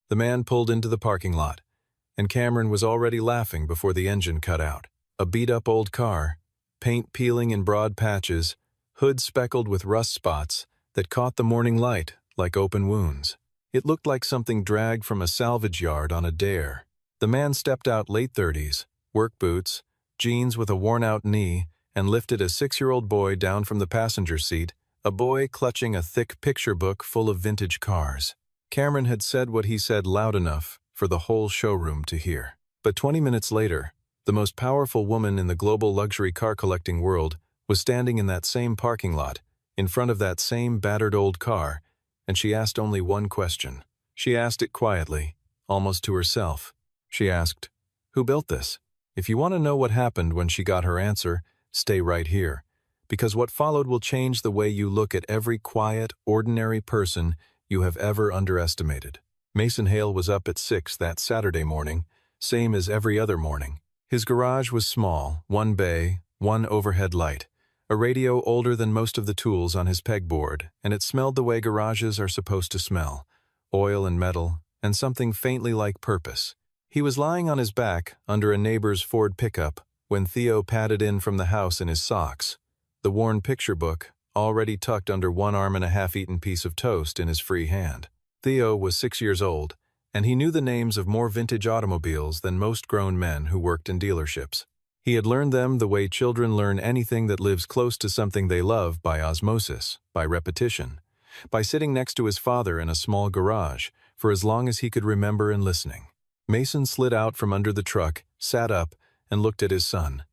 The man pulled into the parking lot, and Cameron was already laughing before the engine cut out. A beat-up old car, paint peeling in broad patches, hood speckled with rust spots that caught the morning light like open wounds. It looked like something dragged from a salvage yard on a dare. The man stepped out late 30s, work boots, jeans with a worn-out knee, and lifted a 6-year-old boy down from the passenger seat, a boy clutching a thick picture book full of vintage cars. Cameron had said what he said loud enough for the whole showroom to hear. But 20 minutes later, the most powerful woman in the global luxury car collecting world was standing in that same parking lot, in front of that same battered old car, and she asked only one question. She asked it quietly, almost to herself. She asked, "Who built this?" If you want to know what happened when she got her answer, stay right here, because what followed will change the way you look at every quiet, ordinary person you have ever underestimated. Mason Hale was up at 6 that Saturday morning, same as every other morning. His garage was small, one bay, one overhead light, a radio older than most of the tools on his pegboard, and it smelled the way garages are supposed to smell, oil and metal, and something faintly like purpose. He was lying on his back under a neighbor's Ford pickup when Theo padded in from the house in his socks, the worn picture book already tucked under one arm and a half-eaten piece of toast in his free hand. Theo was 6 years old, and he knew the names of more vintage automobiles than most grown men who worked in dealerships. He had learned them the way children learn anything that lives close to something they love, by osmosis, by repetition, by sitting next to his father in a small garage for as long as he could remember and listening. Mason slid out from under the truck, sat up, and looked at his son.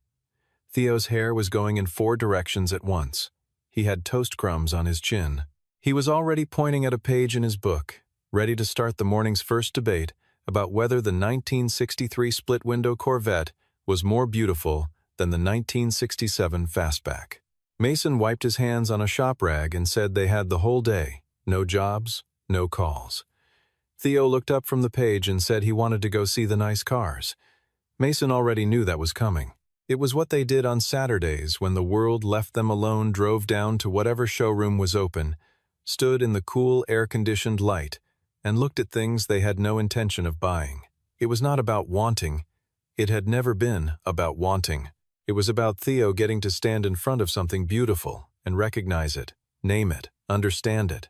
Theo's hair was going in 4 directions at once. He had toast crumbs on his chin. He was already pointing at a page in his book, ready to start the morning's first debate about whether the 1963 split-window Corvette was more beautiful than the 1967 Fastback. Mason wiped his hands on a shop rag and said they had the whole day, no jobs, no calls. Theo looked up from the page and said he wanted to go see the nice cars. Mason already knew that was coming. It was what they did on Saturdays when the world left them alone, drove down to whatever showroom was open, stood in the cool, air-conditioned light, and looked at things they had no intention of buying. It was not about wanting. It had never been about wanting. It was about Theo getting to stand in front of something beautiful and recognize it, name it, understand it.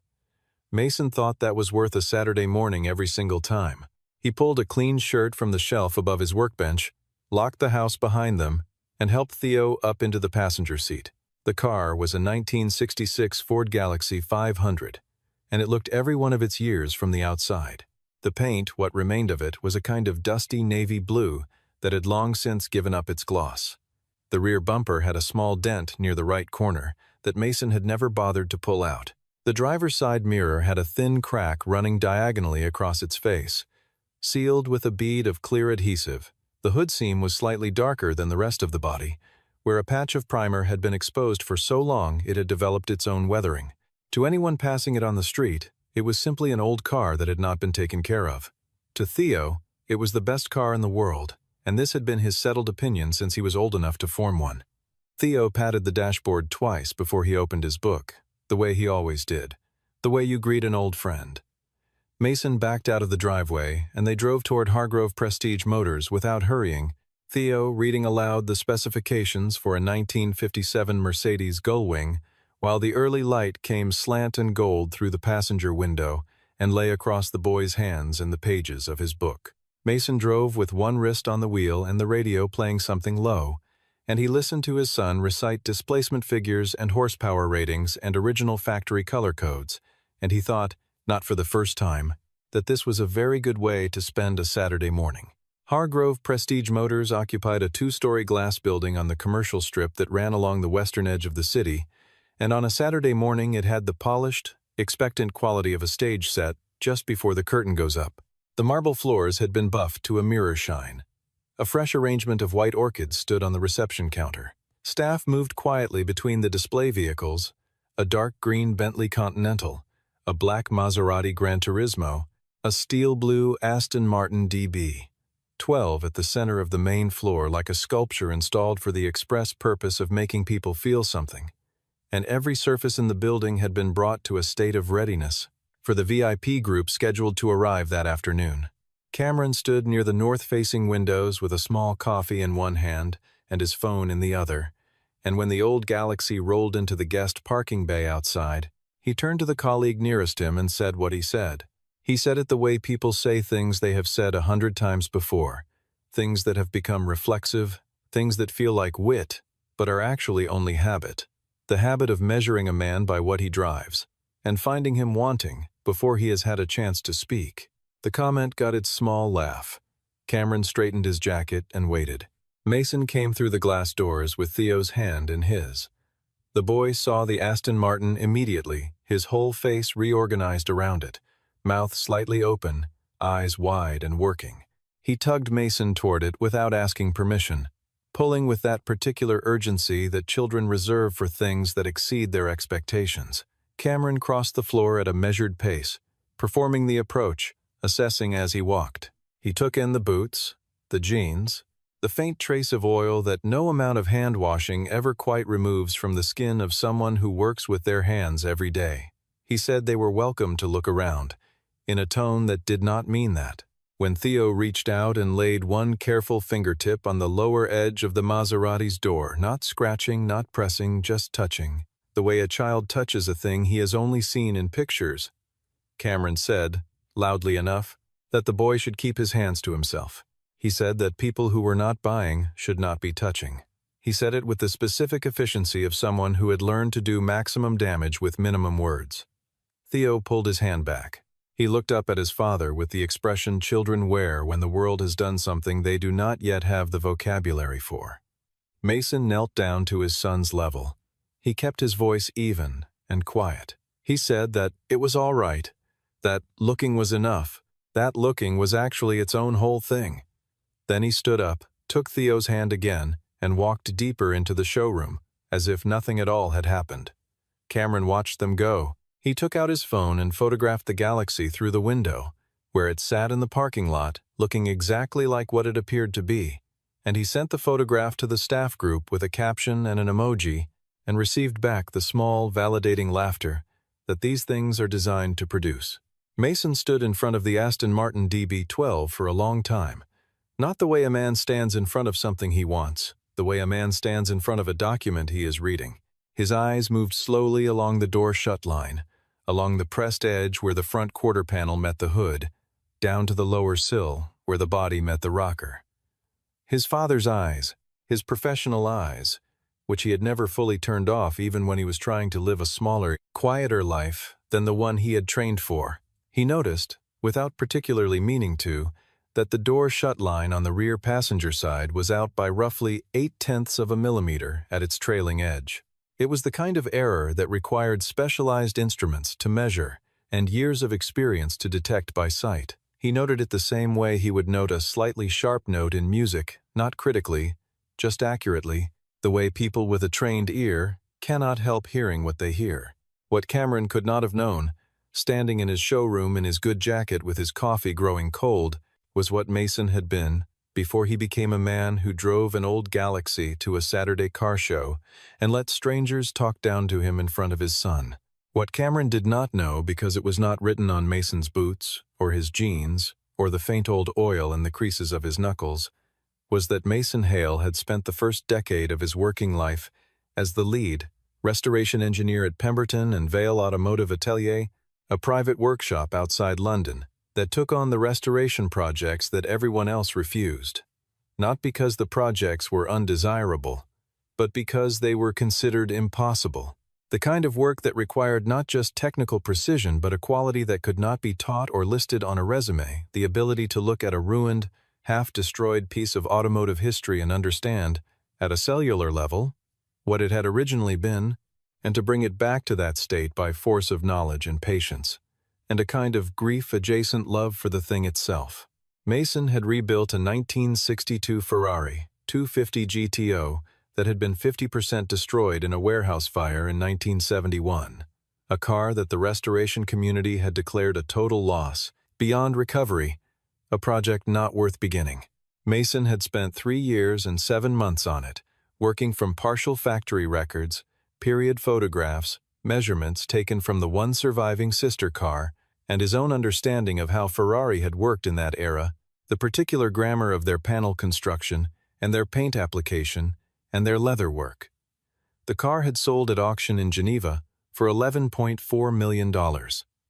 Mason thought that was worth a Saturday morning every single time. He pulled a clean shirt from the shelf above his workbench, locked the house behind them, and helped Theo up into the passenger seat. The car was a 1966 Ford Galaxie 500, and it looked every one of its years from the outside. The paint, what remained of it, was a kind of dusty navy blue that had long since given up its gloss. The rear bumper had a small dent near the right corner that Mason had never bothered to pull out. The driver's side mirror had a thin crack running diagonally across its face, sealed with a bead of clear adhesive. The hood seam was slightly darker than the rest of the body, where a patch of primer had been exposed for so long it had developed its own weathering. To anyone passing it on the street, it was simply an old car that had not been taken care of. To Theo, it was the best car in the world, and this had been his settled opinion since he was old enough to form one. Theo patted the dashboard twice before he opened his book, the way he always did, the way you greet an old friend. Mason backed out of the driveway, and they drove toward Hargrove Prestige Motors without hurrying, Theo reading aloud the specifications for a 1957 Mercedes Gullwing, while the early light came slant and gold through the passenger window and lay across the boy's hands in the pages of his book. Mason drove with one wrist on the wheel and the radio playing something low, and he listened to his son recite displacement figures and horsepower ratings and original factory color codes, and he thought, not for the first time, that this was a very good way to spend a Saturday morning. Hargrove Prestige Motors occupied a 2-story glass building on the commercial strip that ran along the western edge of the city, and on a Saturday morning it had the polished, expectant quality of a stage set just before the curtain goes up. The marble floors had been buffed to a mirror shine. A fresh arrangement of white orchids stood on the reception counter. Staff moved quietly between the display vehicles, a dark green Bentley Continental, a black Maserati Gran Turismo, a steel blue Aston Martin DB. 12 at the center of the main floor like a sculpture installed for the express purpose of making people feel something. And every surface in the building had been brought to a state of readiness for the VIP group scheduled to arrive that afternoon. Cameron stood near the north-facing windows with a small coffee in one hand and his phone in the other, and when the old Galaxy rolled into the guest parking bay outside, he turned to the colleague nearest him and said what he said. He said it the way people say things they have said 100 times before, things that have become reflexive, things that feel like wit, but are actually only habit. The habit of measuring a man by what he drives, and finding him wanting before he has had a chance to speak. The comment got its small laugh. Cameron straightened his jacket and waited. Mason came through the glass doors with Theo's hand in his. The boy saw the Aston Martin immediately, his whole face reorganized around it, mouth slightly open, eyes wide and working. He tugged Mason toward it without asking permission, pulling with that particular urgency that children reserve for things that exceed their expectations. Cameron crossed the floor at a measured pace, performing the approach, assessing as he walked. He took in the boots, the jeans, the faint trace of oil that no amount of hand washing ever quite removes from the skin of someone who works with their hands every day. He said they were welcome to look around, in a tone that did not mean that. When Theo reached out and laid one careful fingertip on the lower edge of the Maserati's door, not scratching, not pressing, just touching, the way a child touches a thing he has only seen in pictures, Cameron said, loudly enough, that the boy should keep his hands to himself. He said that people who were not buying should not be touching. He said it with the specific efficiency of someone who had learned to do maximum damage with minimum words. Theo pulled his hand back. He looked up at his father with the expression children wear when the world has done something they do not yet have the vocabulary for. Mason knelt down to his son's level. He kept his voice even and quiet. He said that it was all right, that looking was enough, that looking was actually its own whole thing. Then he stood up, took Theo's hand again, and walked deeper into the showroom, as if nothing at all had happened. Cameron watched them go. He took out his phone and photographed the Galaxy through the window, where it sat in the parking lot, looking exactly like what it appeared to be, and he sent the photograph to the staff group with a caption and an emoji, and received back the small, validating laughter that these things are designed to produce. Mason stood in front of the Aston Martin DB12 for a long time. Not the way a man stands in front of something he wants, the way a man stands in front of a document he is reading. His eyes moved slowly along the door shut line, along the pressed edge where the front quarter panel met the hood, down to the lower sill where the body met the rocker. His father's eyes, his professional eyes, which he had never fully turned off even when he was trying to live a smaller, quieter life than the one he had trained for. He noticed, without particularly meaning to, that the door shut line on the rear passenger side was out by roughly 0.8 of a millimeter at its trailing edge. It was the kind of error that required specialized instruments to measure and years of experience to detect by sight. He noted it the same way he would note a slightly sharp note in music, not critically, just accurately, the way people with a trained ear cannot help hearing what they hear. What Cameron could not have known, standing in his showroom in his good jacket with his coffee growing cold, was what Mason had been before he became a man who drove an old Galaxy to a Saturday car show and let strangers talk down to him in front of his son. What Cameron did not know, because it was not written on Mason's boots, or his jeans, or the faint old oil in the creases of his knuckles, was that Mason Hale had spent the first decade of his working life as the lead restoration engineer at Pemberton and Vale Automotive Atelier, a private workshop outside London that took on the restoration projects that everyone else refused, not because the projects were undesirable, but because they were considered impossible. The kind of work that required not just technical precision but a quality that could not be taught or listed on a resume, the ability to look at a ruined, half-destroyed piece of automotive history and understand, at a cellular level, what it had originally been, and to bring it back to that state by force of knowledge and patience, and a kind of grief-adjacent love for the thing itself. Mason had rebuilt a 1962 Ferrari 250 GTO that had been 50% destroyed in a warehouse fire in 1971, a car that the restoration community had declared a total loss, beyond recovery, a project not worth beginning. Mason had spent 3 years and 7 months on it, working from partial factory records, period photographs, measurements taken from the one surviving sister car, and his own understanding of how Ferrari had worked in that era, the particular grammar of their panel construction, and their paint application, and their leather work. The car had sold at auction in Geneva for $11.4 million.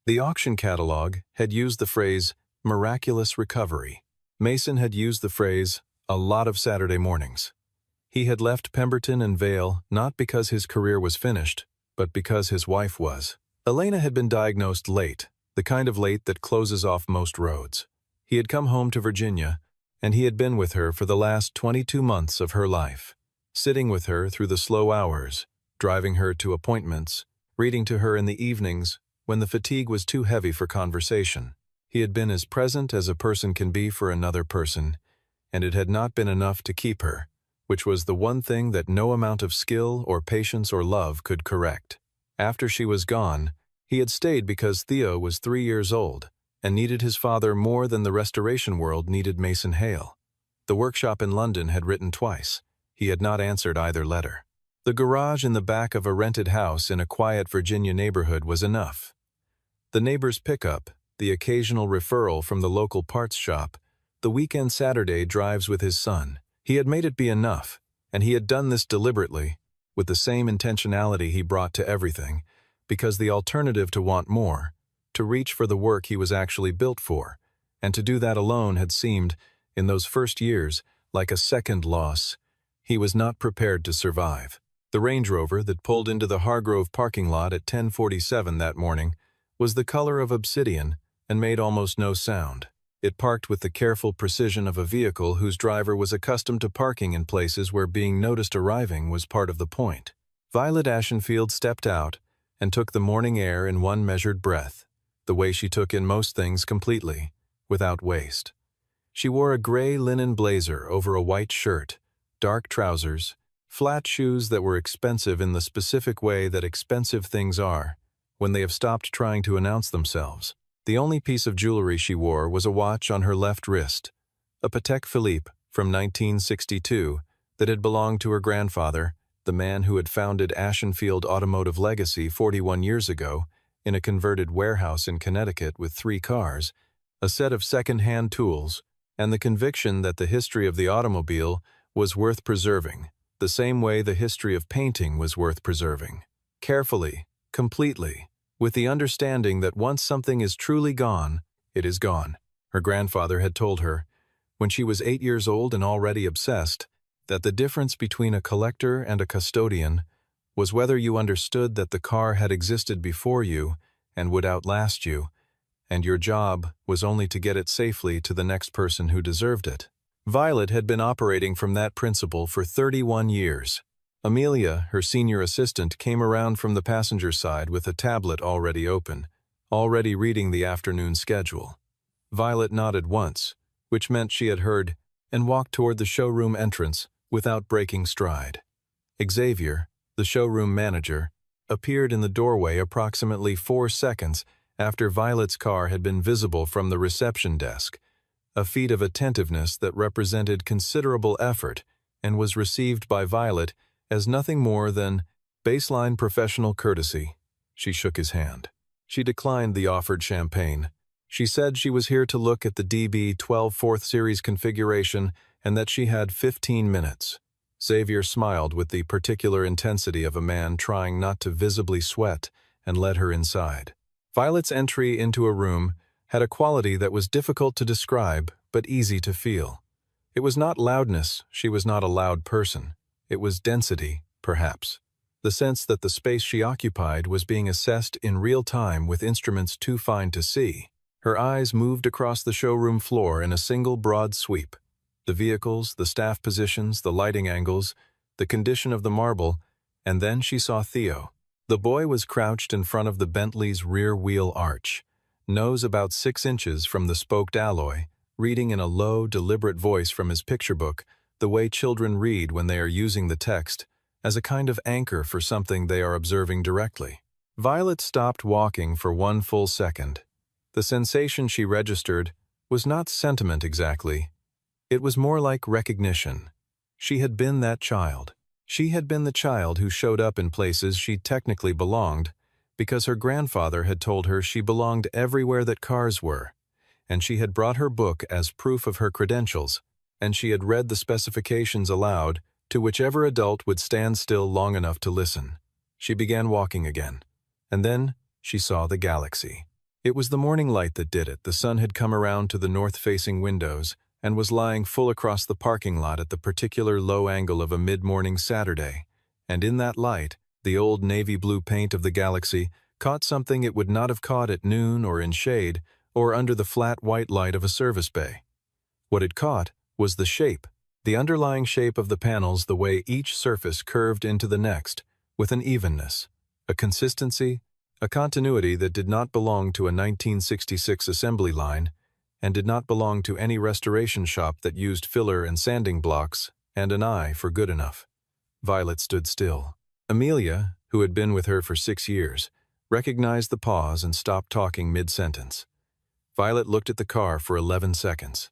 The auction catalog had used the phrase, "miraculous recovery." Mason had used the phrase, "a lot of Saturday mornings." He had left Pemberton and Vale not because his career was finished, but because his wife was. Elena had been diagnosed late, the kind of late that closes off most roads. He had come home to Virginia, and he had been with her for the last 22 months of her life, sitting with her through the slow hours, driving her to appointments, reading to her in the evenings when the fatigue was too heavy for conversation. He had been as present as a person can be for another person, and it had not been enough to keep her, which was the one thing that no amount of skill or patience or love could correct. After she was gone, he had stayed because Theo was 3 years old and needed his father more than the restoration world needed Mason Hale. The workshop in London had written twice. He had not answered either letter. The garage in the back of a rented house in a quiet Virginia neighborhood was enough. The neighbor's pickup, the occasional referral from the local parts shop, the weekend Saturday drives with his son. He had made it be enough, and he had done this deliberately, with the same intentionality he brought to everything, because the alternative to want more, to reach for the work he was actually built for, and to do that alone had seemed, in those first years, like a second loss. He was not prepared to survive. The Range Rover that pulled into the Hargrove parking lot at 10:47 that morning was the color of obsidian and made almost no sound. It parked with the careful precision of a vehicle whose driver was accustomed to parking in places where being noticed arriving was part of the point. Violet Ashenfield stepped out and took the morning air in one measured breath, the way she took in most things completely, without waste. She wore a gray linen blazer over a white shirt, dark trousers, flat shoes that were expensive in the specific way that expensive things are, when they have stopped trying to announce themselves. The only piece of jewelry she wore was a watch on her left wrist, a Patek Philippe from 1962 that had belonged to her grandfather, the man who had founded Ashenfield Automotive Legacy 41 years ago, in a converted warehouse in Connecticut with 3 cars, a set of second-hand tools, and the conviction that the history of the automobile was worth preserving, the same way the history of painting was worth preserving. Carefully, completely, with the understanding that once something is truly gone, it is gone. Her grandfather had told her, when she was 8 years old and already obsessed, that the difference between a collector and a custodian was whether you understood that the car had existed before you and would outlast you, and your job was only to get it safely to the next person who deserved it. Violet had been operating from that principle for 31 years. Amelia, her senior assistant, came around from the passenger side with a tablet already open, already reading the afternoon schedule. Violet nodded once, which meant she had heard, and walked toward the showroom entrance without breaking stride. Xavier, the showroom manager, appeared in the doorway approximately 4 seconds after Violet's car had been visible from the reception desk, a feat of attentiveness that represented considerable effort and was received by Violet as nothing more than baseline professional courtesy. She shook his hand. She declined the offered champagne. She said she was here to look at the DB12 4th Series configuration and that she had 15 minutes. Xavier smiled with the particular intensity of a man trying not to visibly sweat and led her inside. Violet's entry into a room had a quality that was difficult to describe but easy to feel. It was not loudness, she was not a loud person. It was density, perhaps. The sense that the space she occupied was being assessed in real time with instruments too fine to see. Her eyes moved across the showroom floor in a single broad sweep. The vehicles, the staff positions, the lighting angles, the condition of the marble, and then she saw Theo. The boy was crouched in front of the Bentley's rear wheel arch, nose about 6 inches from the spoked alloy, reading in a low, deliberate voice from his picture book, the way children read when they are using the text, as a kind of anchor for something they are observing directly. Violet stopped walking for 1 full second. The sensation she registered was not sentiment exactly. It was more like recognition. She had been that child. She had been the child who showed up in places she technically belonged, because her grandfather had told her she belonged everywhere that cars were, and she had brought her book as proof of her credentials, and she had read the specifications aloud to whichever adult would stand still long enough to listen. She began walking again, and then she saw the galaxy. It was the morning light that did it. The sun had come around to the north-facing windows and was lying full across the parking lot at the particular low angle of a mid-morning Saturday, and in that light, the old navy blue paint of the galaxy caught something it would not have caught at noon or in shade or under the flat white light of a service bay. What it caught was the shape, the underlying shape of the panels, the way each surface curved into the next, with an evenness, a consistency, a continuity that did not belong to a 1966 assembly line and did not belong to any restoration shop that used filler and sanding blocks and an eye for good enough. Violet stood still. Amelia, who had been with her for 6 years, recognized the pause and stopped talking mid-sentence. Violet looked at the car for 11 seconds.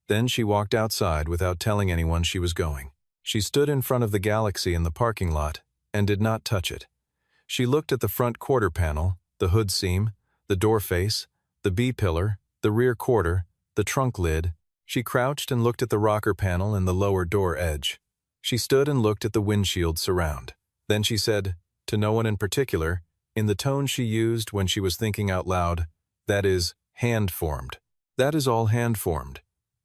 Then she walked outside without telling anyone she was going. She stood in front of the galaxy in the parking lot and did not touch it. She looked at the front quarter panel, the hood seam, the door face, the B-pillar, the rear quarter, the trunk lid. She crouched and looked at the rocker panel and the lower door edge. She stood and looked at the windshield surround. Then she said, to no one in particular, in the tone she used when she was thinking out loud, "That is hand-formed. That is all hand-formed."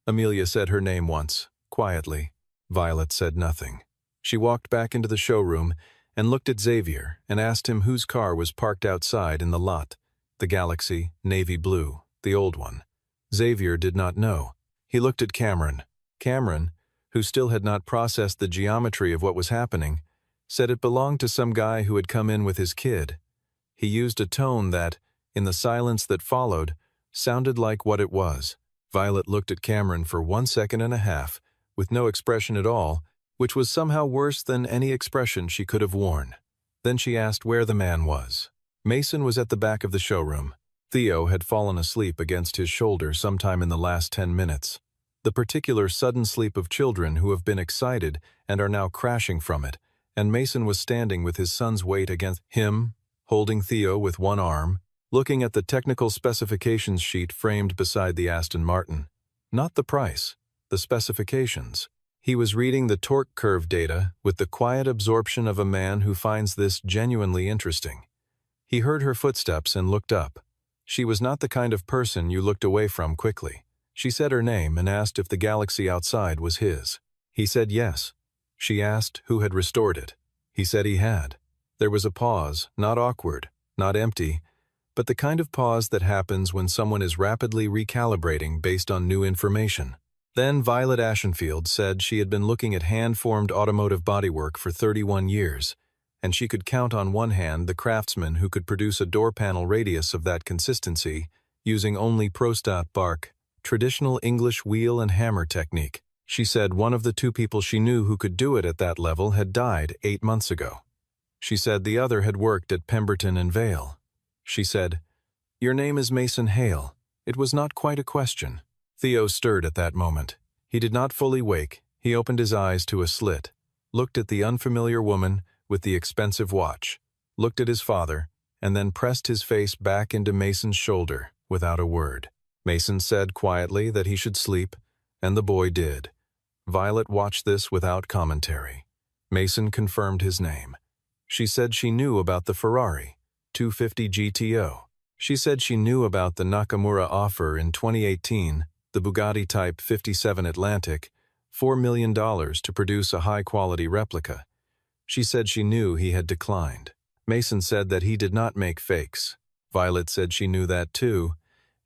Amelia said her name once, quietly. Violet said nothing. She walked back into the showroom and looked at Xavier and asked him whose car was parked outside in the lot. The Galaxy, navy blue, the old one. Xavier did not know. He looked at Cameron. Cameron, who still had not processed the geometry of what was happening, said it belonged to some guy who had come in with his kid. He used a tone that, in the silence that followed, sounded like what it was. Violet looked at Cameron for 1.5 seconds, with no expression at all, which was somehow worse than any expression she could have worn. Then she asked where the man was. Mason was at the back of the showroom. Theo had fallen asleep against his shoulder sometime in the last 10 minutes. The particular sudden sleep of children who have been excited and are now crashing from it, and Mason was standing with his son's weight against him, holding Theo with one arm, looking at the technical specifications sheet framed beside the Aston Martin. Not the price, the specifications. He was reading the torque curve data with the quiet absorption of a man who finds this genuinely interesting. He heard her footsteps and looked up. She was not the kind of person you looked away from quickly. She said her name and asked if the galaxy outside was his. He said yes. She asked who had restored it. He said he had. There was a pause, not awkward, not empty, but the kind of pause that happens when someone is rapidly recalibrating based on new information. Then Violet Ashenfield said she had been looking at hand-formed automotive bodywork for 31 years, and she could count on one hand the craftsman who could produce a door panel radius of that consistency using only Prostat bark, traditional English wheel and hammer technique. She said one of the 2 people she knew who could do it at that level had died 8 months ago. She said the other had worked at Pemberton and Vale. She said, "Your name is Mason Hale." It was not quite a question. Theo stirred at that moment. He did not fully wake. He opened his eyes to a slit, looked at the unfamiliar woman with the expensive watch, looked at his father, and then pressed his face back into Mason's shoulder without a word. Mason said quietly that he should sleep, and the boy did. Violet watched this without commentary. Mason confirmed his name. She said she knew about the Ferrari 250 GTO. She said she knew about the Nakamura offer in 2018, the Bugatti Type 57 Atlantic, $4 million to produce a high-quality replica. She said she knew he had declined. Mason said that he did not make fakes. Violet said she knew that too,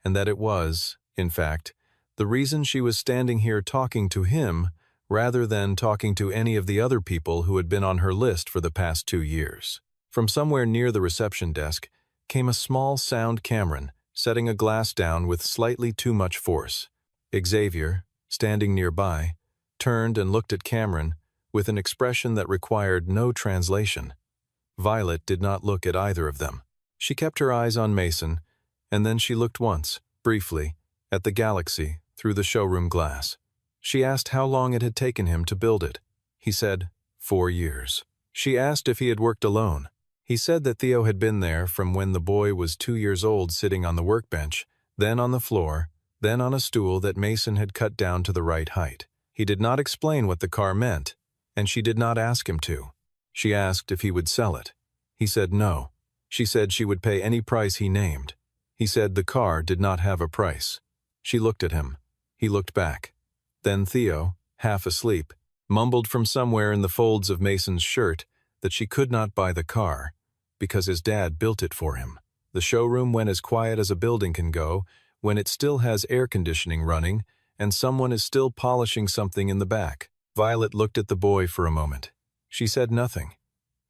and that it was, in fact, the reason she was standing here talking to him rather than talking to any of the other people who had been on her list for the past 2 years. From somewhere near the reception desk came a small sound Cameron, setting a glass down with slightly too much force. Xavier, standing nearby, turned and looked at Cameron with an expression that required no translation. Violet did not look at either of them. She kept her eyes on Mason, and then she looked once, briefly, at the galaxy through the showroom glass. She asked how long it had taken him to build it. He said, 4 years. She asked if he had worked alone. He said that Theo had been there from when the boy was 2 years old, sitting on the workbench, then on the floor, then on a stool that Mason had cut down to the right height. He did not explain what the car meant, and she did not ask him to. She asked if he would sell it. He said no. She said she would pay any price he named. He said the car did not have a price. She looked at him. He looked back. Then Theo, half asleep, mumbled from somewhere in the folds of Mason's shirt that she could not buy the car because his dad built it for him. The showroom went as quiet as a building can go when it still has air conditioning running and someone is still polishing something in the back. Violet looked at the boy for a moment. She said nothing.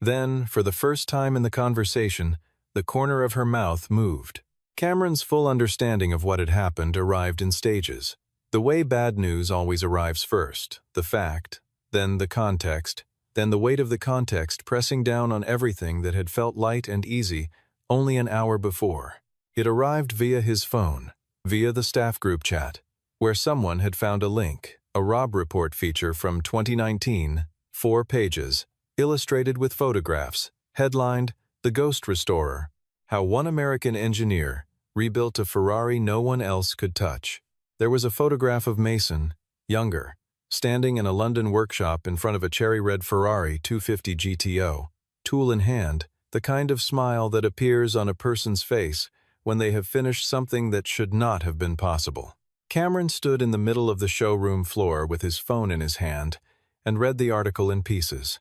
Then, for the first time in the conversation, the corner of her mouth moved. Cameron's full understanding of what had happened arrived in stages. The way bad news always arrives first, the fact, then the context, then the weight of the context pressing down on everything that had felt light and easy only an hour before. It arrived via his phone, via the staff group chat, where someone had found a link, a Rob Report feature from 2019, 4 pages, illustrated with photographs, headlined, "The Ghost Restorer, How One American Engineer Rebuilt a Ferrari No One Else Could Touch." There was a photograph of Mason, younger, standing in a London workshop in front of a cherry-red Ferrari 250 GTO, tool in hand, the kind of smile that appears on a person's face when they have finished something that should not have been possible. Cameron stood in the middle of the showroom floor with his phone in his hand and read the article in pieces.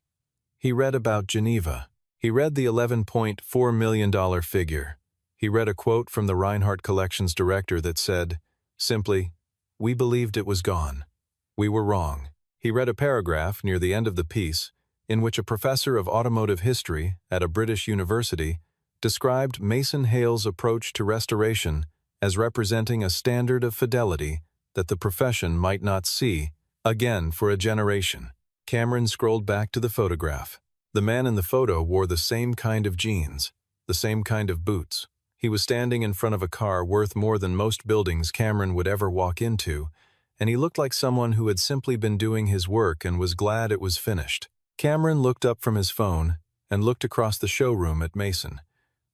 He read about Geneva. He read the $11.4 million figure. He read a quote from the Reinhardt Collection's director that said, simply, "We believed it was gone. We were wrong." He read a paragraph near the end of the piece in which a professor of automotive history at a British university described Mason Hale's approach to restoration as representing a standard of fidelity that the profession might not see again for a generation. Cameron scrolled back to the photograph. The man in the photo wore the same kind of jeans, the same kind of boots. He was standing in front of a car worth more than most buildings Cameron would ever walk into, and he looked like someone who had simply been doing his work and was glad it was finished. Cameron looked up from his phone and looked across the showroom at Mason,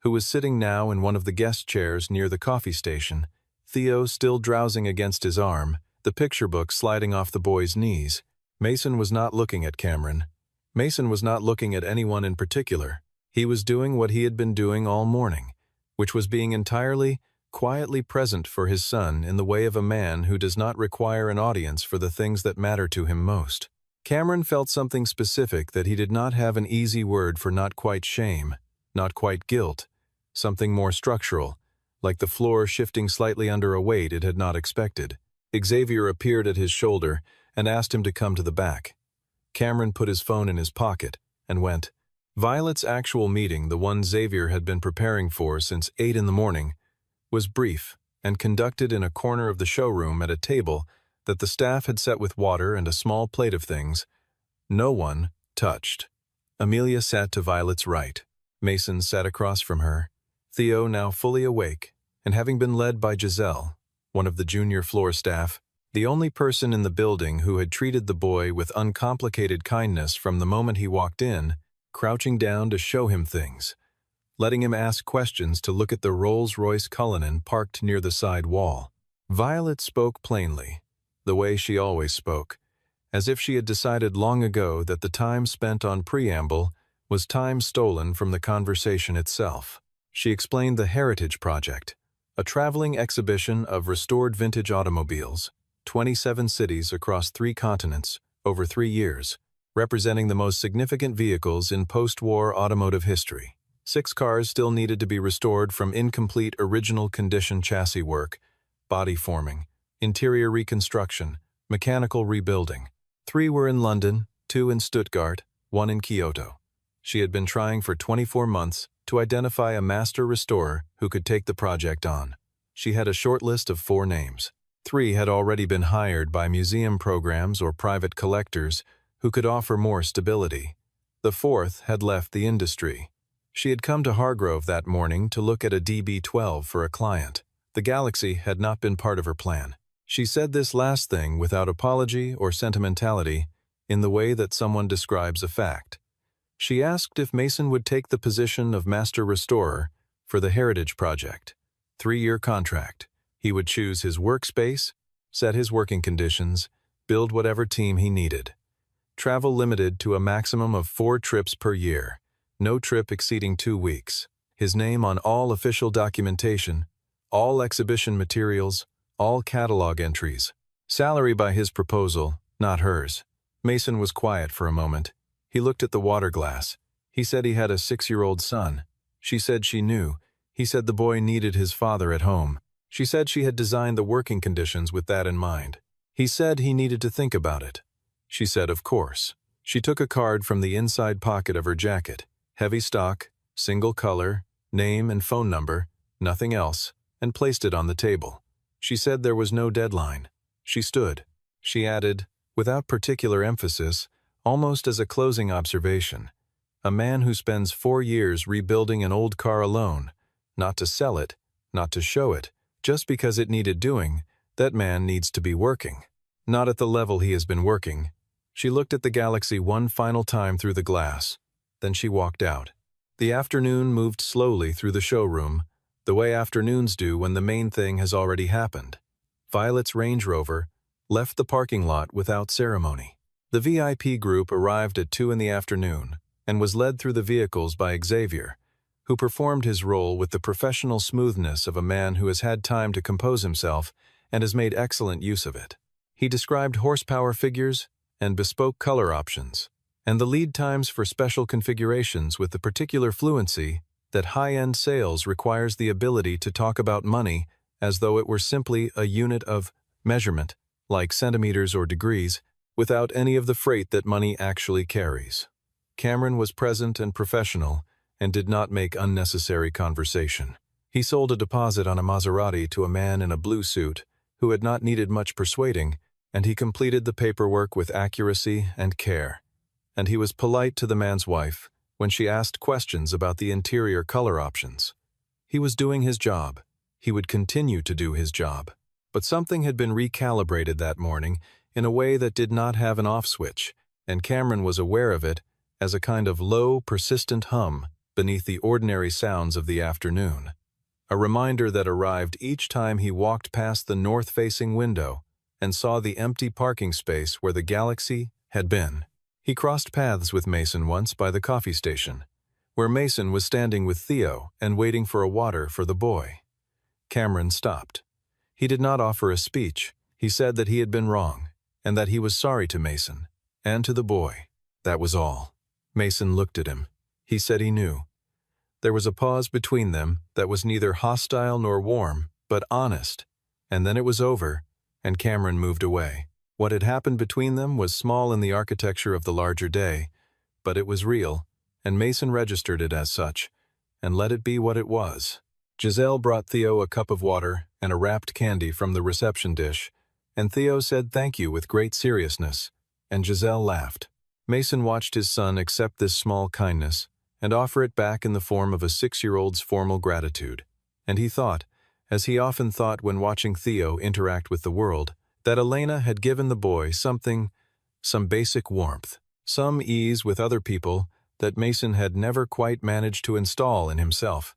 who was sitting now in one of the guest chairs near the coffee station, Theo still drowsing against his arm, the picture book sliding off the boy's knees. Mason was not looking at Cameron. Mason was not looking at anyone in particular. He was doing what he had been doing all morning, which was being entirely, quietly present for his son in the way of a man who does not require an audience for the things that matter to him most. Cameron felt something specific that he did not have an easy word for, not quite shame, not quite guilt, something more structural, like the floor shifting slightly under a weight it had not expected. Xavier appeared at his shoulder and asked him to come to the back. Cameron put his phone in his pocket and went. Violet's actual meeting, the one Xavier had been preparing for since 8 in the morning, was brief and conducted in a corner of the showroom at a table that the staff had set with water and a small plate of things no one touched. Amelia sat to Violet's right. Mason sat across from her. Theo, now fully awake, and having been led by Giselle, one of the junior floor staff, the only person in the building who had treated the boy with uncomplicated kindness from the moment he walked in, crouching down to show him things, letting him ask questions to look at the Rolls-Royce Cullinan parked near the side wall. Violet spoke plainly, the way she always spoke, as if she had decided long ago that the time spent on preamble was time stolen from the conversation itself. She explained the Heritage Project, a traveling exhibition of restored vintage automobiles, 27 cities across 3 continents, over 3 years, representing the most significant vehicles in post-war automotive history. 6 cars still needed to be restored from incomplete original condition chassis work, body forming, interior reconstruction, mechanical rebuilding. 3 were in London, 2 in Stuttgart, 1 in Kyoto. She had been trying for 24 months to identify a master restorer who could take the project on. She had a short list of 4 names. 3 had already been hired by museum programs or private collectors who could offer more stability. The 4th had left the industry. She had come to Hargrove that morning to look at a DB12 for a client. The Galaxy had not been part of her plan. She said this last thing without apology or sentimentality, in the way that someone describes a fact. She asked if Mason would take the position of Master Restorer for the Heritage Project. 3-year contract. He would choose his workspace, set his working conditions, build whatever team he needed. Travel limited to a maximum of 4 trips per year, no trip exceeding 2 weeks. His name on all official documentation, all exhibition materials, all catalog entries. Salary by his proposal, not hers. Mason was quiet for a moment. He looked at the water glass. He said he had a 6-year-old son. She said she knew. He said the boy needed his father at home. She said she had designed the working conditions with that in mind. He said he needed to think about it. She said of course. She took a card from the inside pocket of her jacket. Heavy stock, single color, name and phone number, nothing else, and placed it on the table. She said there was no deadline. She stood. She added, without particular emphasis, almost as a closing observation, a man who spends 4 years rebuilding an old car alone, not to sell it, not to show it, just because it needed doing, that man needs to be working. Not at the level he has been working. She looked at the galaxy one final time through the glass. Then she walked out. The afternoon moved slowly through the showroom, the way afternoons do when the main thing has already happened. Violet's Range Rover left the parking lot without ceremony. The VIP group arrived at 2 in the afternoon and was led through the vehicles by Xavier, who performed his role with the professional smoothness of a man who has had time to compose himself and has made excellent use of it. He described horsepower figures and bespoke color options, and the lead times for special configurations with the particular fluency that high-end sales requires the ability to talk about money as though it were simply a unit of measurement, like centimeters or degrees, without any of the freight that money actually carries. Cameron was present and professional and did not make unnecessary conversation. He sold a deposit on a Maserati to a man in a blue suit who had not needed much persuading, and he completed the paperwork with accuracy and care. And he was polite to the man's wife when she asked questions about the interior color options. He was doing his job. He would continue to do his job. But something had been recalibrated that morning in a way that did not have an off switch, and Cameron was aware of it as a kind of low, persistent hum beneath the ordinary sounds of the afternoon. A reminder that arrived each time he walked past the north-facing window and saw the empty parking space where the galaxy had been. He crossed paths with Mason once by the coffee station, where Mason was standing with Theo and waiting for a water for the boy. Cameron stopped. He did not offer a speech. He said that he had been wrong, and that he was sorry to Mason, and to the boy. That was all. Mason looked at him. He said he knew. There was a pause between them that was neither hostile nor warm, but honest, and then it was over, and Cameron moved away. What had happened between them was small in the architecture of the larger day, but it was real, and Mason registered it as such, and let it be what it was. Giselle brought Theo a cup of water and a wrapped candy from the reception dish, and Theo said thank you with great seriousness, and Giselle laughed. Mason watched his son accept this small kindness and offer it back in the form of a 6-year-old's formal gratitude, and he thought, as he often thought when watching Theo interact with the world, that Elena had given the boy something, some basic warmth, some ease with other people that Mason had never quite managed to install in himself,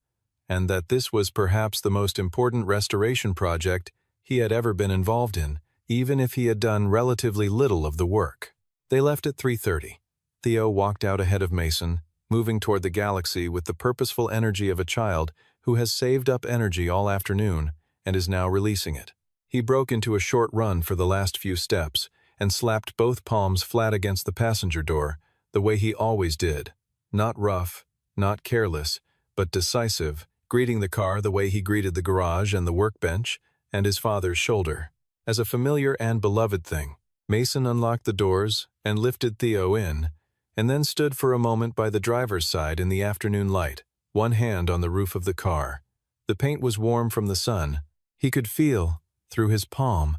and that this was perhaps the most important restoration project he had ever been involved in, even if he had done relatively little of the work. They left at 3:30. Theo walked out ahead of Mason, moving toward the galaxy with the purposeful energy of a child who has saved up energy all afternoon and is now releasing it. He broke into a short run for the last few steps and slapped both palms flat against the passenger door, the way he always did. Not rough, not careless, but decisive, greeting the car the way he greeted the garage and the workbench and his father's shoulder. As a familiar and beloved thing, Mason unlocked the doors and lifted Theo in, and then stood for a moment by the driver's side in the afternoon light, one hand on the roof of the car. The paint was warm from the sun. He could feel, through his palm,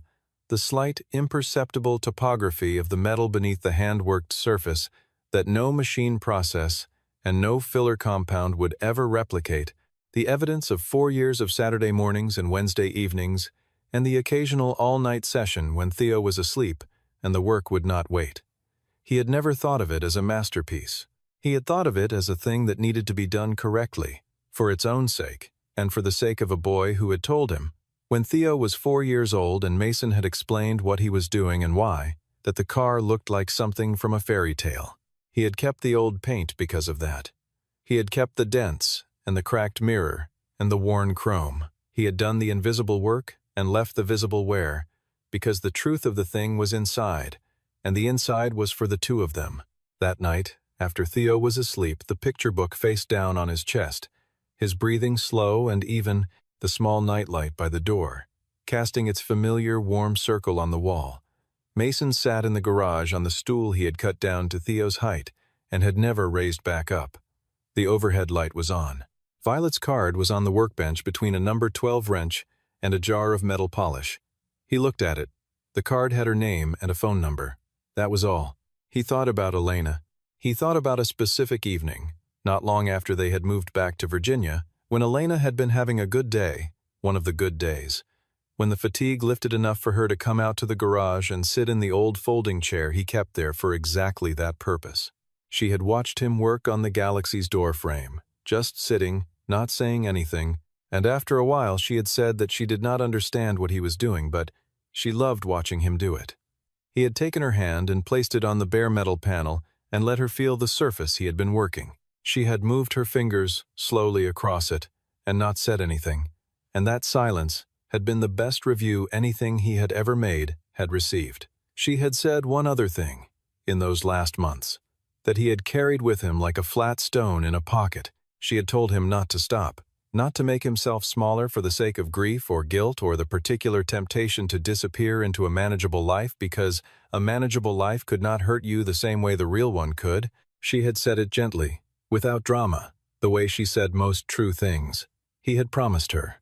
the slight, imperceptible topography of the metal beneath the hand-worked surface that no machine process and no filler compound would ever replicate, the evidence of 4 years of Saturday mornings and Wednesday evenings, and the occasional all-night session when Theo was asleep and the work would not wait. He had never thought of it as a masterpiece. He had thought of it as a thing that needed to be done correctly, for its own sake, and for the sake of a boy who had told him, when Theo was 4 years old and Mason had explained what he was doing and why, that the car looked like something from a fairy tale. He had kept the old paint because of that. He had kept the dents and the cracked mirror and the worn chrome. He had done the invisible work and left the visible wear, because the truth of the thing was inside, and the inside was for the two of them. That night, after Theo was asleep, the picture book face down on his chest, his breathing slow and even, the small nightlight by the door, casting its familiar warm circle on the wall. Mason sat in the garage on the stool he had cut down to Theo's height and had never raised back up. The overhead light was on. Violet's card was on the workbench between a number 12 wrench and a jar of metal polish. He looked at it. The card had her name and a phone number. That was all. He thought about Elena. He thought about a specific evening, not long after they had moved back to Virginia, when Elena had been having a good day, one of the good days, when the fatigue lifted enough for her to come out to the garage and sit in the old folding chair he kept there for exactly that purpose. She had watched him work on the Galaxy's door frame, just sitting, not saying anything, and after a while she had said that she did not understand what he was doing, but she loved watching him do it. He had taken her hand and placed it on the bare metal panel and let her feel the surface he had been working. She had moved her fingers slowly across it and not said anything, and that silence had been the best review anything he had ever made had received. She had said one other thing, in those last months, that he had carried with him like a flat stone in a pocket. She had told him not to stop, not to make himself smaller for the sake of grief or guilt or the particular temptation to disappear into a manageable life, because a manageable life could not hurt you the same way the real one could. She had said it gently, without drama, the way she said most true things. He had promised her.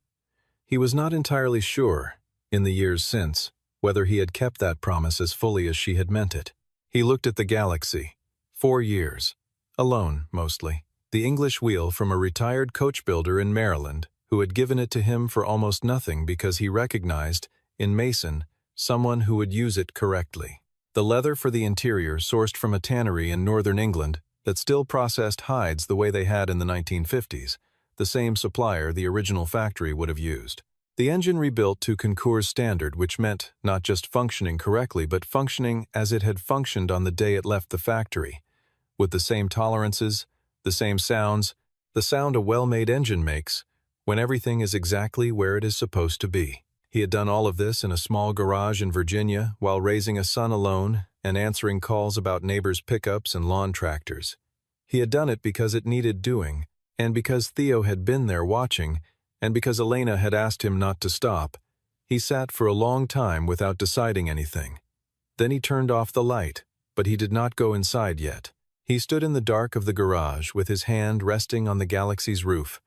He was not entirely sure, in the years since, whether he had kept that promise as fully as she had meant it. He looked at the Galaxy. 4 years. Alone, mostly. The English wheel from a retired coach builder in Maryland, who had given it to him for almost nothing because he recognized, in Mason, someone who would use it correctly. The leather for the interior sourced from a tannery in northern England that still processed hides the way they had in the 1950s, the same supplier the original factory would have used. The engine rebuilt to Concours standard, which meant not just functioning correctly, but functioning as it had functioned on the day it left the factory, with the same tolerances, the same sounds, the sound a well-made engine makes, when everything is exactly where it is supposed to be. He had done all of this in a small garage in Virginia while raising a son alone and answering calls about neighbors' pickups and lawn tractors. He had done it because it needed doing, and because Theo had been there watching, and because Elena had asked him not to stop. He sat for a long time without deciding anything. Then he turned off the light, but he did not go inside yet. He stood in the dark of the garage with his hand resting on the Galaxy's roof,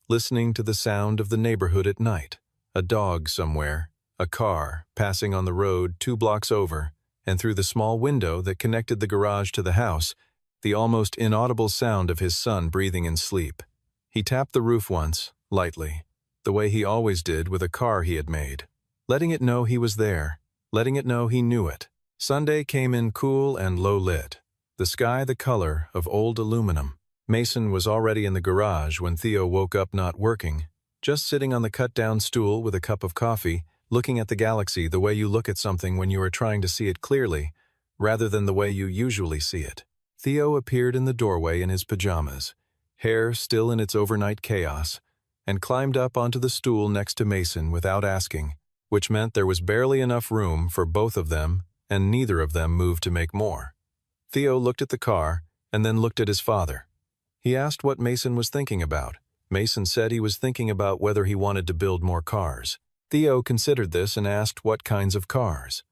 listening to the sound of the neighborhood at night. A dog somewhere, a car passing on the road 2 blocks over, and through the small window that connected the garage to the house, the almost inaudible sound of his son breathing in sleep. He tapped the roof once, lightly, the way he always did with a car he had made, letting it know he was there, letting it know he knew it. Sunday came in cool and low-lit, the sky the color of old aluminum. Mason was already in the garage when Theo woke up not working, just sitting on the cut-down stool with a cup of coffee, looking at the Galaxy the way you look at something when you are trying to see it clearly, rather than the way you usually see it. Theo appeared in the doorway in his pajamas, hair still in its overnight chaos, and climbed up onto the stool next to Mason without asking, which meant there was barely enough room for both of them, and neither of them moved to make more. Theo looked at the car, and then looked at his father. He asked what Mason was thinking about. Mason said he was thinking about whether he wanted to build more cars. Theo considered this and asked what kinds of cars.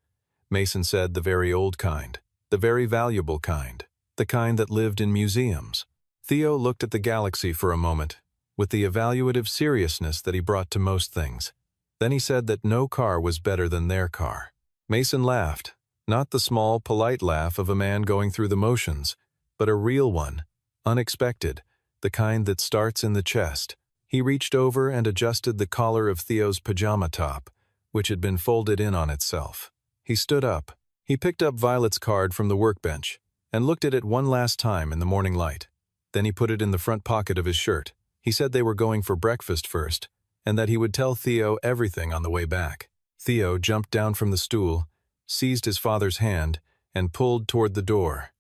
Mason said the very old kind, the very valuable kind, the kind that lived in museums. Theo looked at the Galaxy for a moment, with the evaluative seriousness that he brought to most things. Then he said that no car was better than their car. Mason laughed, not the small, polite laugh of a man going through the motions, but a real one, unexpected, the kind that starts in the chest. He reached over and adjusted the collar of Theo's pajama top, which had been folded in on itself. He stood up. He picked up Violet's card from the workbench and looked at it one last time in the morning light. Then he put it in the front pocket of his shirt. He said they were going for breakfast first, and that he would tell Theo everything on the way back. Theo jumped down from the stool, seized his father's hand, and pulled toward the door.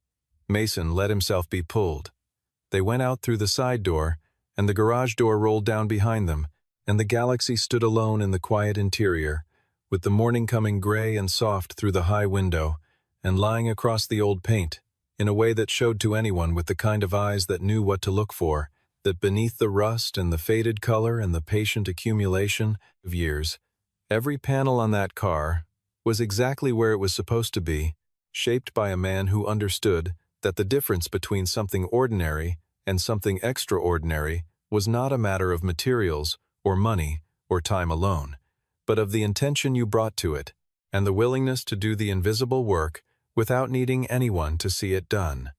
Mason let himself be pulled. They went out through the side door, and the garage door rolled down behind them, and the Galaxy stood alone in the quiet interior, with the morning coming gray and soft through the high window, and lying across the old paint, in a way that showed to anyone with the kind of eyes that knew what to look for, that beneath the rust and the faded color and the patient accumulation of years, every panel on that car was exactly where it was supposed to be, shaped by a man who understood that the difference between something ordinary and something extraordinary was not a matter of materials or money or time alone, but of the intention you brought to it and the willingness to do the invisible work without needing anyone to see it done.